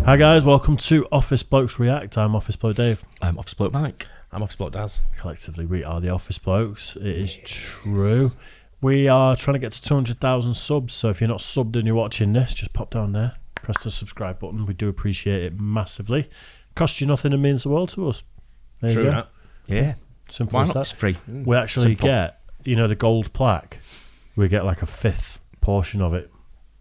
Hi guys, welcome to Office Blokes React. I'm Office Bloke Dave. I'm Office Bloke Mike. I'm Office Bloke Daz. Collectively, we are the Office Blokes. It is true. We are trying to get to 200,000 subs, so if you're not subbed and you're watching this, just pop down there, press the subscribe button. We do appreciate it massively. Costs you nothing and means the world to us. There True you go. that. Yeah. Simple Why as not? that. It's free. We actually get, the gold plaque. We get like a fifth portion of it.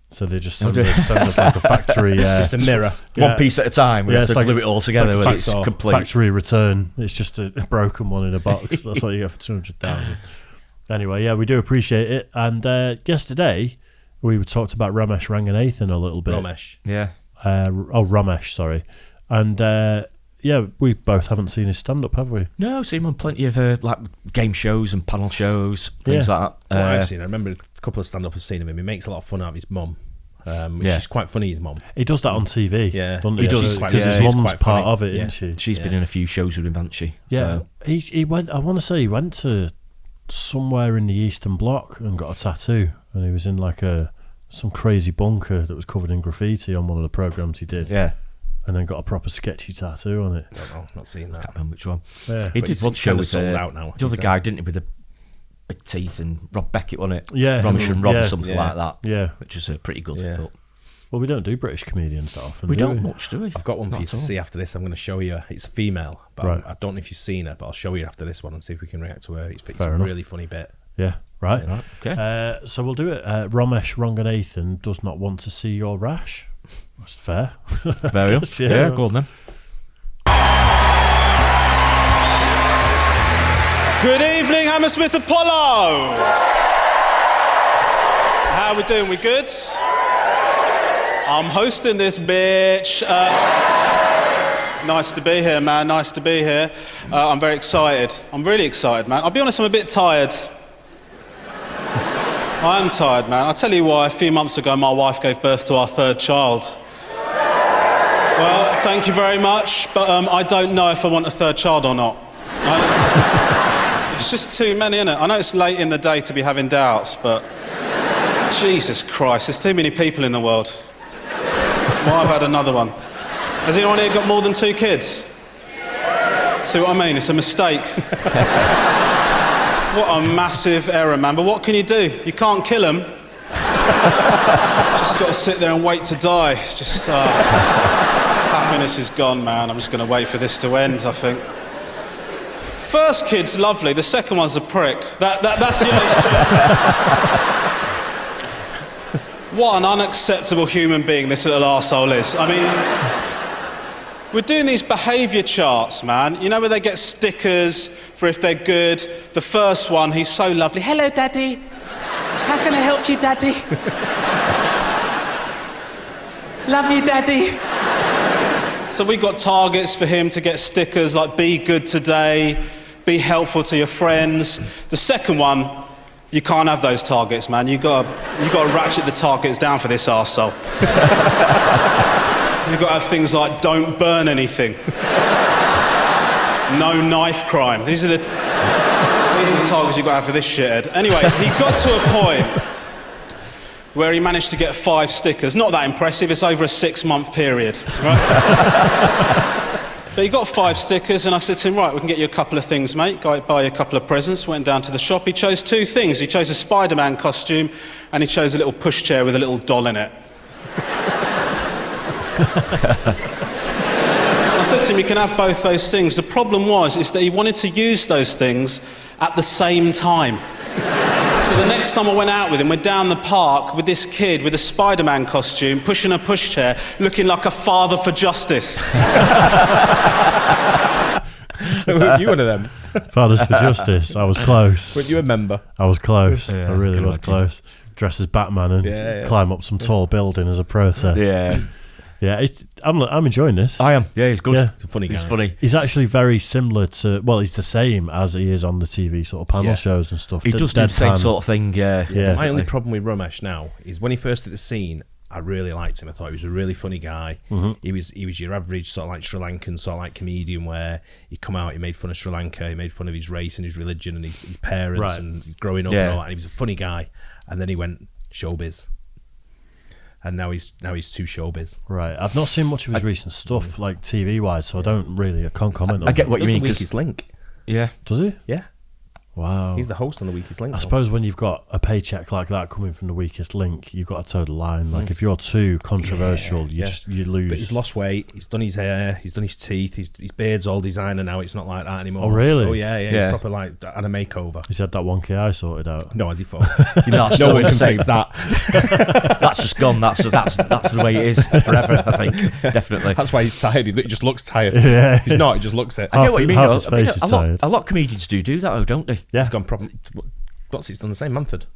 So they just send us like a factory... just a mirror. One piece at a time. We have to glue it all together when it's complete. Factory return. It's just a broken one in a box. That's what you get for 200,000. Anyway, yeah, we do appreciate it. And yesterday, we talked about Romesh Ranganathan a little bit. Romesh. Yeah. Romesh, sorry. And yeah, we both haven't seen his stand-up, have we? No, I've seen him on plenty of like game shows and panel shows, things like that. I've seen. I remember a couple of stand-up I've seen of him. He makes a lot of fun out of his mum, which is quite funny. His mum. He does that on TV. Yeah, doesn't he does because his mum's part of it, isn't she? She's been in a few shows with him, hasn't she? Yeah. So. He went. I want to say he went to somewhere in the Eastern Bloc and got a tattoo, and he was in like some crazy bunker that was covered in graffiti on one of the programs he did. Yeah. And then got a proper sketchy tattoo on it. I don't know, not seen that. I can't remember which one. Yeah. He did one show with sold out now. The other guy, didn't he, with the big teeth, and Rob Beckett, wasn't it? Yeah. Romesh and Rob or something like that. Yeah. Which is pretty good. Yeah. But Well, we don't do British comedians that often. we don't much, do we? I've got one for you to see after this. I'm going to show you. It's a female, but Right. I don't know if you've seen her, but I'll show you after this one and see if we can react to her. It's Fair a enough. really funny bit. Yeah. Right. Okay. So we'll do it. Romesh Ranganathan does not want to see your rash. That's fair. Fair enough. Yeah. Yeah, go on then. Good evening, Hammersmith Apollo. How are we doing? We good? I'm hosting this bitch. Nice to be here, man. Nice to be here. I'm very excited. I'm really excited, man. I'll be honest, I'm a bit tired. I am tired, man. I'll tell you why. A few months ago, my wife gave birth to our third child. Well, thank you very much, but I don't know if I want a third child or not. It's just too many, innit? I know it's late in the day to be having doubts, but Jesus Christ, there's too many people in the world. Well, I've had another one. Has anyone here got more than 2 kids? See what I mean? It's a mistake. What a massive error, man. But what can you do? You can't kill them. Just got to sit there and wait to die. Just happiness is gone, man. I'm just going to wait for this to end, I think. First kid's lovely. The second one's a prick. That's the honest truth. What an unacceptable human being this little arsehole is. I mean, we're doing these behaviour charts, man. You know where they get stickers for if they're good. The first one, he's so lovely. Hello, Daddy. How can I help you, Daddy? Love you, Daddy. So we've got targets for him to get stickers like be good today, be helpful to your friends. The second one, you can't have those targets, man. You've got to ratchet the targets down for this arsehole. You've got to have things like don't burn anything. No knife crime. These are the targets you've got to have for this shithead. Anyway, he got to a point where he managed to get 5 stickers. Not that impressive, it's over a 6-month period, right? But he got 5 stickers, and I said to him, right, we can get you a couple of things, mate. Go buy you a couple of presents. Went down to the shop. He chose 2 things. He chose a Spider-Man costume, and he chose a little pushchair with a little doll in it. I said to him, you can have both those things. The problem is that he wanted to use those things at the same time. So the next time I went out with him, we're down the park with this kid with a Spider-Man costume, pushing a pushchair, looking like a father for justice. Were you one of them? Fathers for Justice. I was close. Weren't you a member? I was close. Yeah, I really was imagine. close. Dress as Batman and climb up some tall building as a protest. Yeah. Yeah, I'm enjoying this. I am. Yeah, he's good. Yeah. He's a funny guy. He's funny. He's actually very similar to, well, he's the same as he is on the TV sort of panel shows and stuff. He does do the same sort of thing, yeah. Yeah. My only problem with Romesh now is when he first did the scene, I really liked him. I thought he was a really funny guy. Mm-hmm. He was your average sort of like Sri Lankan sort of like comedian where he'd come out, he made fun of Sri Lanka, he made fun of his race and his religion and his parents and growing up and all that. And he was a funny guy. And then he went showbiz. and now he's too showbiz. Right. I've not seen much of his recent stuff, like TV wise, so I can't comment on I get that. what you Does mean. the 'Cause- Weakest Link. yeah. Does he? Yeah, Wow. he's the host on the Weakest Link. I suppose when you've got a paycheck like that coming from the Weakest Link, you've got to toe the line. Like if you're too controversial, you lose. But he's lost weight. He's done his hair. He's done his teeth. His beard's all designer now. It's not like that anymore. Oh, really? Oh yeah. Yeah. He's proper like had a makeover. He's had that wonky eye sorted out. No, has he thought? No one can fix that. That's just gone. That's the way it is forever. I think definitely. That's why he's tired. He just looks tired. Yeah. He's not. He just looks it. I get what you mean. Half though. his I mean, face is a tired. lot of comedians do that, though, don't they? Yeah. He's gone proper. What's he's done the same? Manford.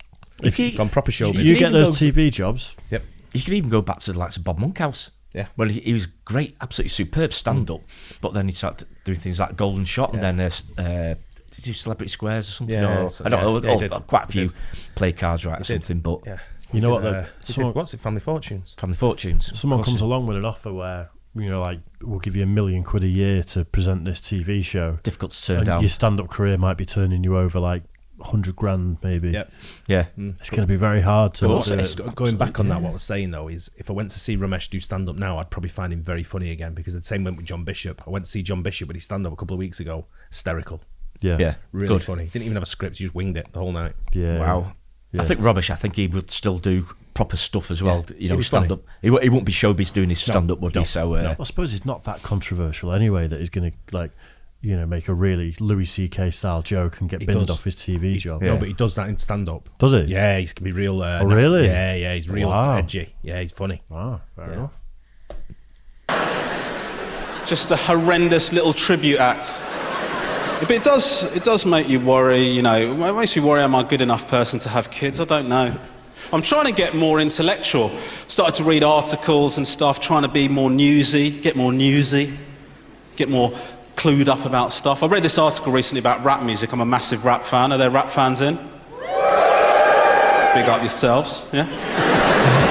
If you, He's gone proper showbiz. You get even those go- TV jobs. Yep. you could even go back to the likes of Bob Monkhouse. Yeah. Well, he was great, absolutely superb stand-up, but then he started doing things like Golden Shot, and then did he do Celebrity Squares or something? Yeah, or, so- I don't know, yeah, he did. quite a He few did. play cards right or He did. something, but Yeah. You know He what? did, though? he Someone, did, what's it? Family Fortunes. Family Fortunes. someone Of course comes it- along with an offer where, like, we'll give you £1 million a year to present this TV show. Difficult to turn And down. your stand-up career might be turning you over like 100 grand, maybe. Yep. Yeah. It's going to be very hard to. Also, do it. going back on that, what I was saying though is, if I went to see Romesh do stand up now, I'd probably find him very funny again, because the same went with John Bishop. I went to see John Bishop with his stand up a couple of weeks ago. Hysterical, Yeah. Yeah. really Good. funny. Didn't even have a script; he just winged it the whole night. Yeah. Wow. Yeah. I think Romesh, I think he would still do proper stuff as well. Yeah. You know, He'd be funny. stand up. He won't be showbiz doing his stand up, would no, he? So no. I suppose it's not that controversial anyway that he's going to, like, make a really Louis C.K. style joke and get He binned does. off his TV job. No, but he does that in stand up. Does he? Yeah, he can be real. Oh, really? Yeah, he's real Wow. edgy. Yeah, he's funny. Ah, fair enough. Just a horrendous little tribute act. But it does make you worry, you know. It makes me worry, am I a good enough person to have kids? I don't know. I'm trying to get more intellectual. Started to read articles and stuff, trying to be more newsy, get more clued up about stuff. I read this article recently about rap music. I'm a massive rap fan. Are there rap fans in? Big up yourselves, yeah?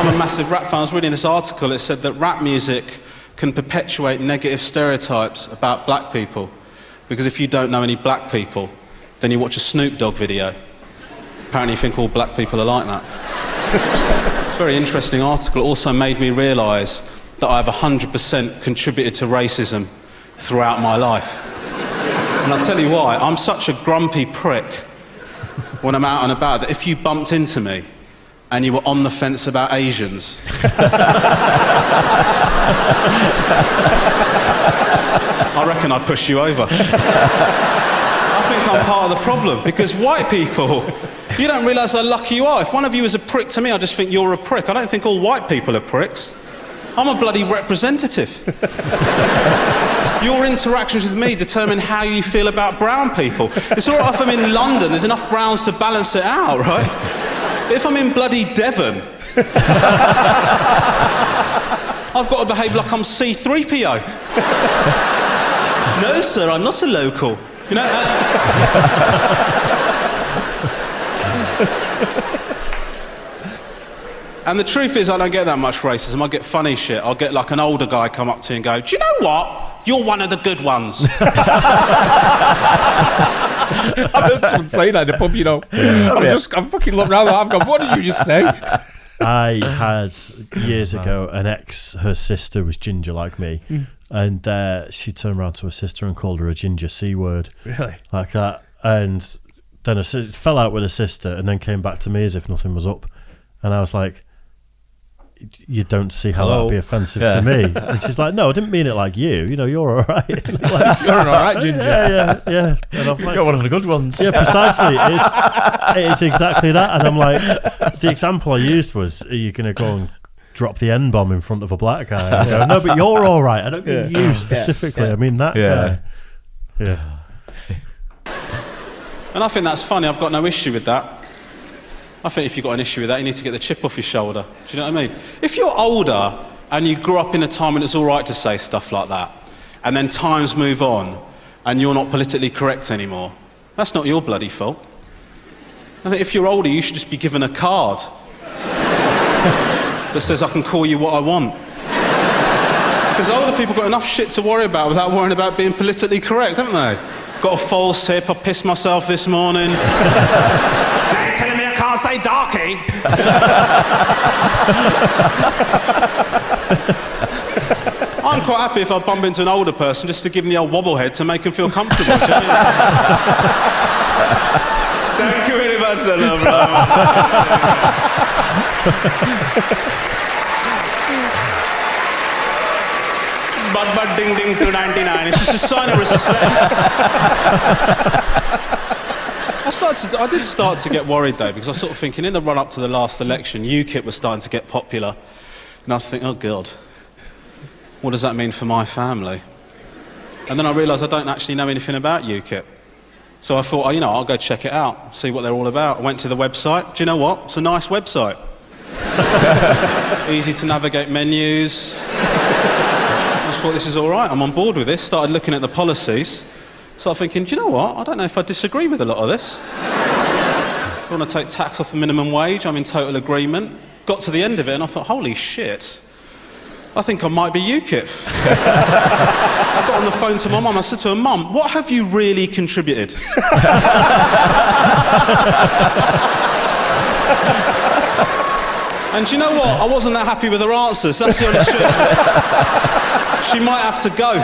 I'm a massive rap fan. I was reading this article. It said that rap music can perpetuate negative stereotypes about black people. Because if you don't know any black people, then you watch a Snoop Dogg video. Apparently you think all black people are like that. It's a very interesting article. It also made me realise that I have 100% contributed to racism throughout my life. And I'll tell you why. I'm such a grumpy prick when I'm out and about that if you bumped into me and you were on the fence about Asians, I reckon I'd push you over. I think I'm part of the problem, because white people, you don't realise how lucky you are. If one of you is a prick to me, I just think you're a prick. I don't think all white people are pricks. I'm a bloody representative. Your interactions with me determine how you feel about brown people. It's all right if I'm in London, there's enough browns to balance it out, right? But if I'm in bloody Devon, I've got to behave like I'm C-3PO. No, sir, I'm not a local. You know. And the truth is, I don't get that much racism. I get funny shit. I'll get like an older guy come up to you and go, "Do you know what? You're one of the good ones." I've heard someone say that in the pub, you know. I'm fucking looking around. I've gone, what did you just say? I had years ago an ex, her sister was ginger like me, and she turned around to her sister and called her a ginger C word. Really? Like that. And then fell out with her sister and then came back to me as if nothing was up. And I was like, you don't see how that would be offensive to me. And she's like, no, I didn't mean it like you. You know, you're all right. Like, You're an alright ginger. yeah. And I'm like, You're one of the good ones. yeah, precisely. It is exactly that. And I'm like, the example I used was, are you going to go and drop the N-bomb in front of a black guy? And I go, no, but you're all right. I don't mean you specifically. I mean that guy. Yeah. And I think that's funny. I've got no issue with that. I think if you've got an issue with that, you need to get the chip off your shoulder. Do you know what I mean? If you're older and you grew up in a time when it's all right to say stuff like that, and then times move on and you're not politically correct anymore, that's not your bloody fault. I think if you're older, you should just be given a card that says, I can call you what I want. Because older people got enough shit to worry about without worrying about being politically correct, haven't they? Got a false hip, I pissed myself this morning. Telling me I can't can't say darky. I'm quite happy if I bump into an older person just to give them the old wobblehead to make them feel comfortable. Do you know? Thank you very much, But ding ding 299. It's just a sign of respect. I did start to get worried though, because I was sort of thinking in the run up to the last election, UKIP was starting to get popular, and I was thinking, oh God, what does that mean for my family? And then I realised I don't actually know anything about UKIP. So I thought, I'll go check it out, see what they're all about. I went to the website. Do you know what? It's a nice website. Easy to navigate menus. I just thought, this is all right. I'm on board with this. Started looking at the policies. Started thinking, do you know what? I don't know if I disagree with a lot of this. I want to take tax off the minimum wage. I'm in total agreement. Got to the end of it and I thought, holy shit. I think I might be UKIP. I got on the phone to my mum. I said to her, Mum, what have you really contributed? And do you know what? I wasn't that happy with her answers. That's the honest truth. She might have to go.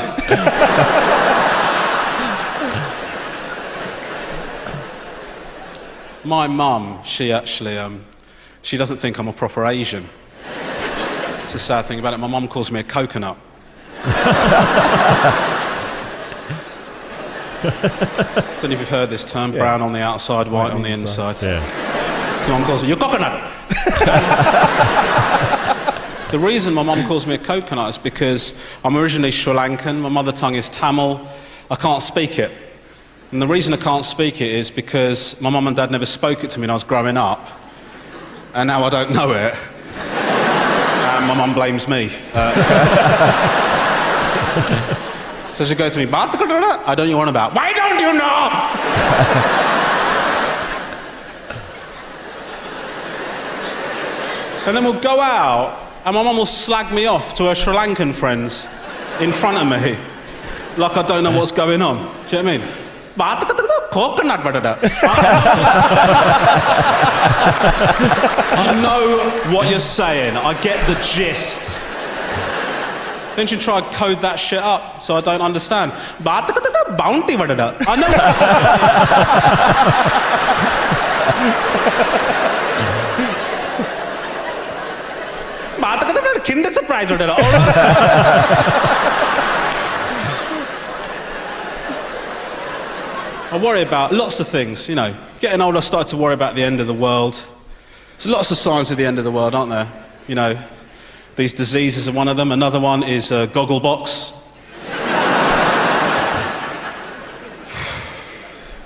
My mum, she actually, she doesn't think I'm a proper Asian. It's a sad thing about it. My mum calls me a coconut. Don't know if you've heard this term, brown on the outside, white on the inside. Yeah. So my mum calls me, you coconut! The reason my mum calls me a coconut is because I'm originally Sri Lankan, my mother tongue is Tamil, I can't speak it. And the reason I can't speak it is because my mum and dad never spoke it to me when I was growing up, and now I don't know it. My mum blames me. So she'll go to me, I don't know what you're on about. Why don't you know? And then we'll go out, and my mum will slag me off to her Sri Lankan friends in front of me, like I don't know what's going on. Do you know what I mean? Coconut. I know what you're saying. I get the gist. Then she try to code that shit up, so I don't understand. Bounty. I know. Kinder surprise. All right. I worry about lots of things, Getting older, I started to worry about the end of the world. There's lots of signs of the end of the world, aren't there? These diseases are one of them. Another one is Gogglebox.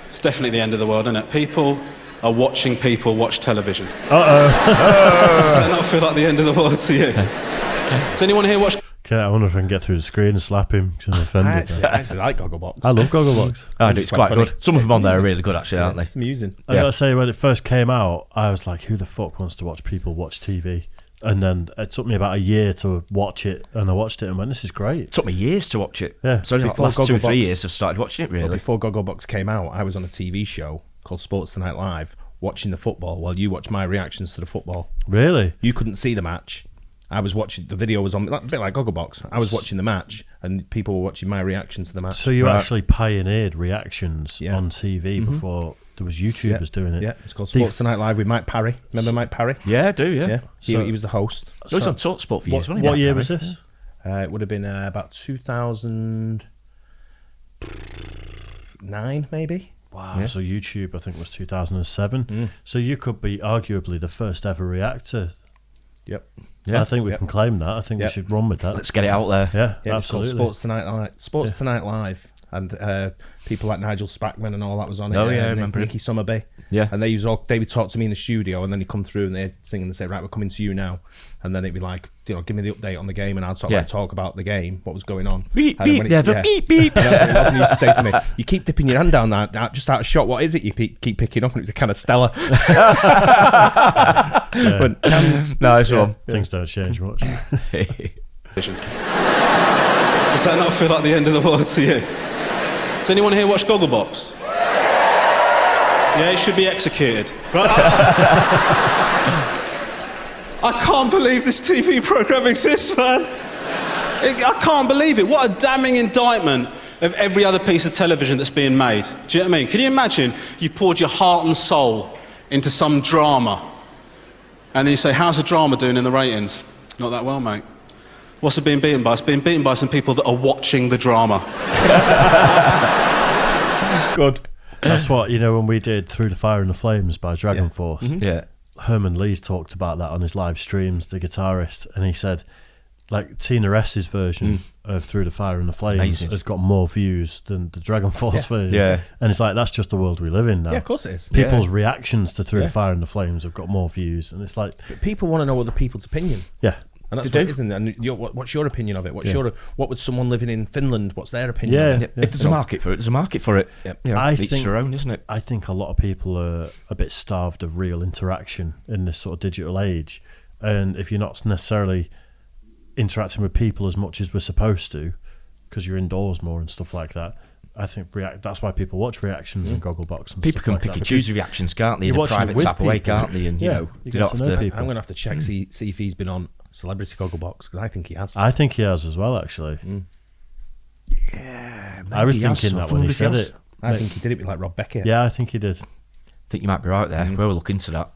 It's definitely the end of the world, isn't it? People are watching people watch television. Does that not feel like the end of the world to you? Does anyone here watch... Okay, I wonder if I can get through the screen and slap him because I'm offended. I actually like Gogglebox. I love Gogglebox. I do, it's quite good. Some of them on there are really good, actually, aren't they? It's amusing. I gotta say, when it first came out, I was like, who the fuck wants to watch people watch TV? And then it took me about a year to watch it, and I watched it and went, this is great. It took me years to watch it. Yeah. So Before the last 2 or 3 Gogglebox- years I've started watching it, really. Well, before Gogglebox came out, I was on a TV show called Sports Tonight Live, watching the football while you watched my reactions to the football. Really? You couldn't see the match. I was watching, the video was on, a bit like Gogglebox. I was watching the match, and people were watching my reaction to the match. So you actually pioneered reactions Yeah. on TV before there was YouTubers doing it? Yeah, it's called Sports Tonight Live with Mike Parry. Remember Mike Parry? Yeah, I do, yeah. Yeah, So- he was the host. He was on TalkSport for years, wasn't he? What Mike year Parry? was this? It would have been about 2009, maybe. Wow. Yeah. So YouTube, I think, was 2007. So you could be arguably the first ever reactor. Yep. I think we can claim that. I think we should run with that. Let's get it out there. Yeah, Yeah, it's called absolutely. Sports Tonight Live, and people like Nigel Spackman and all that was on it. Oh, yeah, I remember Nicky Summerby. Yeah. And they would talk to me in the studio, and then he'd come through and they'd sing and they'd say, right, we're coming to you now. And then it'd be like, give me the update on the game, and I'd sort of talk about the game, what was going on. Beep, And then beep, when never beep, beep. And that's what Rodney used to say to me. You keep dipping your hand down that just out of shot. What is it you keep picking up? And it was a can of Stella. Nice one. Things don't change much. Does that not feel like the end of the world to you? Does anyone here watch Gogglebox? It's a Yeah, he should be executed. Right? I can't believe this TV programme exists, man. I can't believe it. What a damning indictment of every other piece of television that's being made. Do you know what I mean? Can you imagine you poured your heart and soul into some drama, and then you say, how's the drama doing in the ratings? Not that well, mate. What's it being beaten by? It's being beaten by some people that are watching the drama. Good. That's what, when we did Through the Fire and the Flames by Dragon Force. Mm-hmm. Yeah. Herman Lee's talked about that on his live streams, the guitarist, and he said, like, Tina S's version of Through the Fire and the Flames Amazing. has got more views than the Dragon Force version. Yeah. And it's like, that's just the world we live in now. Yeah, of course it is. People's reactions to Through the Fire and the Flames have got more views, and it's like... But people want to know other people's opinion. Yeah. And that's what it is, isn't it? And what's your opinion of it? What would someone living in Finland, what's their opinion of it? If there's a market for it, there's a market for it. Yep. Each their own, isn't it? I think a lot of people are a bit starved of real interaction in this sort of digital age. And if you're not necessarily interacting with people as much as we're supposed to, because you're indoors more and stuff like that, I think that's why people watch reactions and Gogglebox and People stuff can like pick that, and choose reactions, can't they? In you're a watching private with tap away, people. can't they? And, Yeah, you don't have to... I'm going to have to check, see if he's been on Celebrity Gogglebox, because I think he has. I think he has as well, actually. Yeah, I was maybe he has. thinking that when he said it. I think he did it with like Rob Beckett. Yeah, I think he did. I think you might be right there. We'll look into that.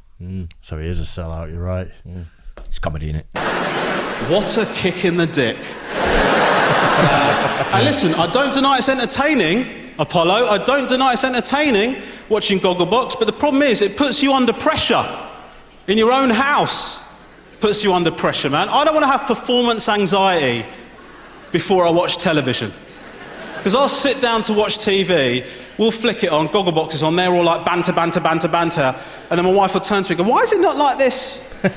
So he is a sellout, you're right. It's comedy, innit? What a kick in the dick. And listen, I don't deny it's entertaining, Apollo. I don't deny it's entertaining watching Gogglebox, but the problem is it puts you under pressure in your own house. Puts you under pressure, man. I don't want to have performance anxiety before I watch television. Because I'll sit down to watch TV, we'll flick it on, Gogglebox is on, they're all like banter, and then my wife will turn to me and go, why is it not like this? When we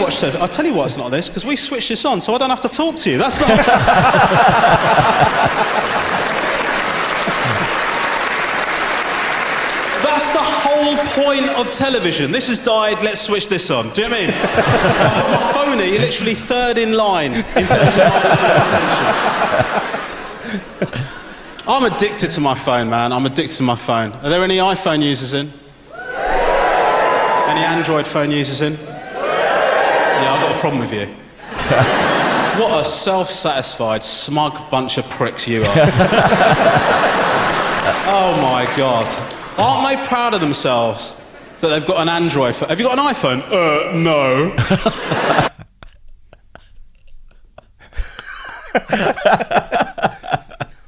watch television, I'll tell you why it's not this, because we switch this on, so I don't have to talk to you. That's not... That's the whole point of television. This has died, let's switch this on. Do you know what I mean? My phone, you're literally third in line in terms of my attention. I'm addicted to my phone, man. I'm addicted to my phone. Are there any iPhone users in? Any Android phone users in? Yeah, I've got a problem with you. What a self-satisfied, smug bunch of pricks you are. Oh my God. Aren't they proud of themselves that they've got an Android phone? Have you got an iPhone? No.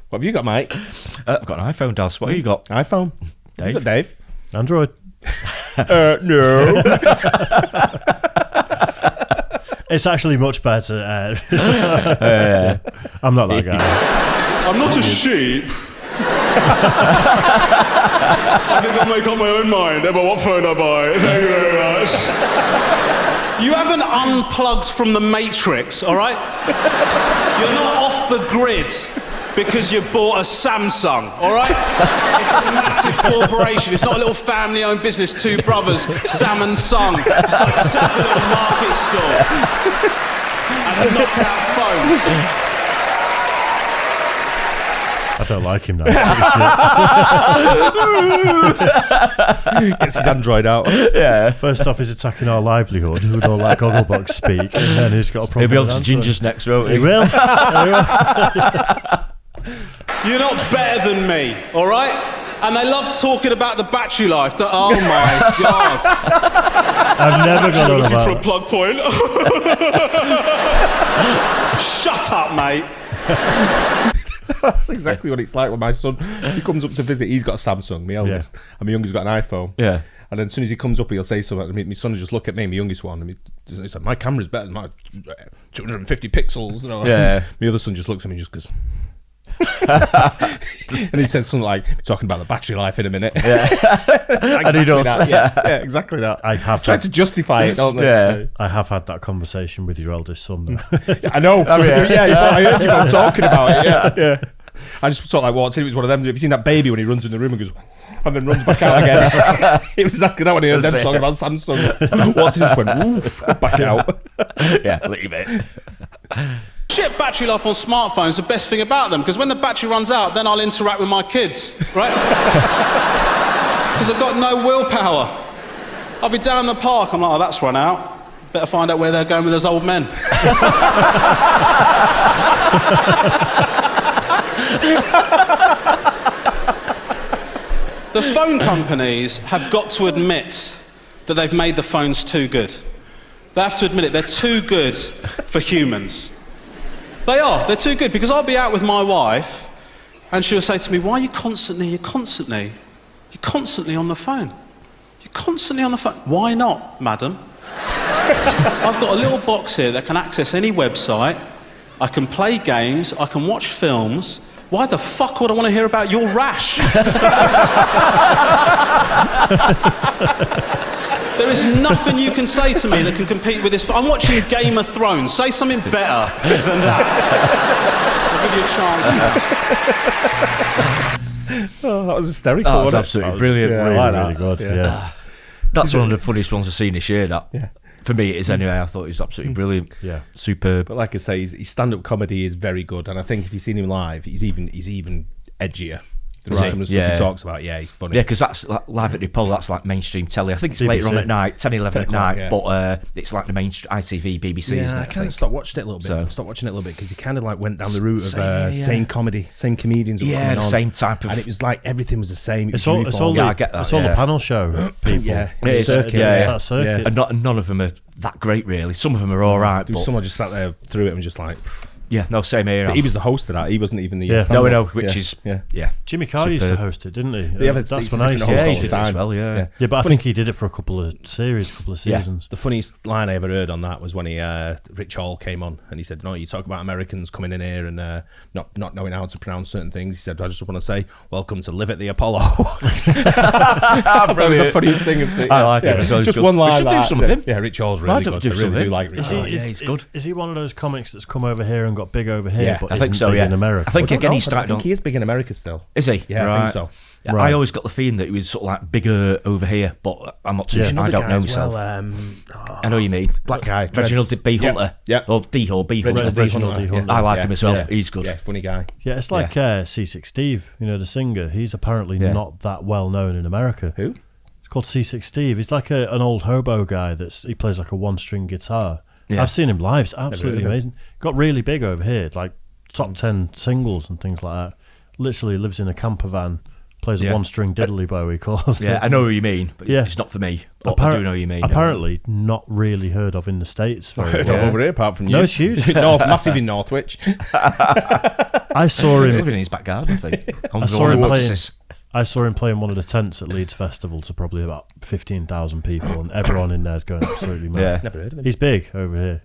What have you got, mate? I've got an iPhone, Daz. What have you got? iPhone. Dave? You got Dave? Android. No. It's actually much better. I'm not that guy. I'm not a sheep. I think I'll make up my own mind about what phone I buy. Thank you very much. You haven't unplugged from the Matrix, all right? You're not off the grid because you bought a Samsung, all right? It's a massive corporation. It's not a little family-owned business, two brothers, Sam and Son. It's like set up a little market store. And knock out phones. I don't like him now. Gets his Android out. Yeah. First off, he's attacking our livelihood. Who don't like Gogglebox speak, and then he's got a problem. He'll be with able to Android. Ginger's next, won't He he? will. You're not better than me, all right? And they love talking about the battery life. Oh my God. I've never got on Looking for a about. plug point. Shut up, mate. That's exactly what it's like when my son, he comes up to visit, he's got a Samsung, my eldest, and my youngest got an iPhone. Yeah. And then as soon as he comes up, he'll say something. My son will just look at me, my youngest one, and he said, my camera's better than my 250 pixels. You know? Yeah. My other son just looks at me and just goes... and he says something like, talking about the battery life in a minute. Yeah. Exactly he does. that. Yeah, exactly that. I have Try had, to justify it, don't they? Yeah. I have had that conversation with your eldest son. Though. I know. Oh, yeah. I heard you all talking about it. Yeah. I just thought, like, well, it was one of them. Have you seen that baby when he runs in the room and goes, and then runs back out again? It was exactly that when he heard them talking about Samsung. Watson just went, oof, back out. Yeah, leave it. Shit, battery life on smartphones is the best thing about them, because when the battery runs out, then I'll interact with my kids, right? Because I've got no willpower. I'll be down the park, I'm like, oh, that's run out. Better find out where they're going with those old men. The phone companies have got to admit that they've made the phones too good. They have to admit it, they're too good for humans. They are, they're too good, because I'll be out with my wife and she'll say to me, why are you constantly on the phone? You're constantly on the phone. Why not, madam? I've got a little box here that can access any website. I can play games, I can watch films. Why the fuck would I want to hear about your rash? There is nothing you can say to me that can compete with this. I'm watching Game of Thrones. Say something better than that. I'll give you a chance. Oh, that was hysterical. That was wasn't it? absolutely brilliant. Yeah, Really, I like really that. good. Yeah. That's one of the funniest ones I've seen this year. That. Yeah. For me, it is anyway. I thought it was absolutely brilliant. Yeah. Superb. But like I say, his stand-up comedy is very good, and I think if you've seen him live, he's even edgier. Is he? Some of the stuff he talks about, he's funny. Yeah, because that's like, live at the Apollo. That's like mainstream telly. I think it's BBC. later on at night, 10, 11 at night. yeah. But it's like the mainstream ITV, BBC, isn't it? I kind of stopped watching it a little bit. So- Stopped watching it a little bit because he kind of like went down the route Same of here, yeah. same comedy, same comedians. were Yeah, coming the on, same type of. and it was like everything was the same. It was It's all uniform. Yeah, I get that, It's all yeah. the panel show people. Yeah. It is, It's yeah. that circuit. Yeah. And none of them are that great, really. Some of them are all right, There was but someone just sat there through it and just like. yeah, no, same here. But he was the host of that. He wasn't even the. Yeah. stand-up. No, which is yeah. Superb. Jimmy Carr used to host it, didn't he? Yeah, but That's it's when a I used to different Yeah, host he host did all it the as time. well, yeah. Yeah, but I Funny- think he did it for a couple of seasons. The funniest line I ever heard on that was when Rich Hall came on and he said, "No, you talk about Americans coming in here and not knowing how to pronounce certain things." He said, "I just want to say, welcome to live at the Apollo." That was the funniest thing I've seen. I like him as well. He's Just good. one line. We should do like some that. of him. Yeah, Rich Hall's Why really don't good. do I some of really do him? like Rich Is Hall. he, he's good. Is he one of those comics that's come over here and got big over here, Yeah, but I think isn't so, big yeah. in America? I think again he I started think on. he is big in America still. Is he? Yeah, I Right. think so. Yeah, Right. I always got the feeling that he was sort of like bigger over here, but I'm not too Yeah. sure. I Another don't guy know as myself. well, I know what you mean. black guy, Reginald dreads. B. Hunter. Yeah. Or D. Hall, B. Hunter. Reginald D. Hunter. I like him as well. Yeah. He's good. Yeah, funny guy. Yeah, it's like C6 Steve, the singer. He's apparently Yeah. not that well known in America. Who? It's called C6 Steve. He's like an old hobo guy he plays like a one-string guitar. Yeah. I've seen him live. It's absolutely heard of amazing. Got really big over here, like top 10 singles and things like that. Literally lives in a camper van, plays a Yeah. one-string diddly bow, he calls Yeah, it. I know what you mean, but Yeah. it's not for me. But I do know what you mean. Apparently not really heard of in the States. very Heard well. of over here, apart from you. No, it's huge. Massive in Northwich. I saw He's him. living in his back garden, I think. I saw him playing one of the tents at Leeds Festival to probably about 15,000 people, and everyone in there is going absolutely mad. Yeah. Never heard of him. He's big over here.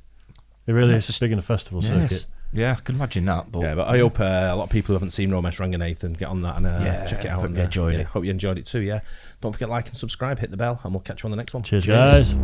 He really is big in the festival circuit. Yes. Yeah, I can imagine that. But Yeah, but I hope a lot of people who haven't seen Romesh Ranganathan get on that and check it out. hope And you enjoyed it. Hope you enjoyed it too, yeah. Don't forget to like and subscribe, hit the bell, and we'll catch you on the next one. Cheers, guys.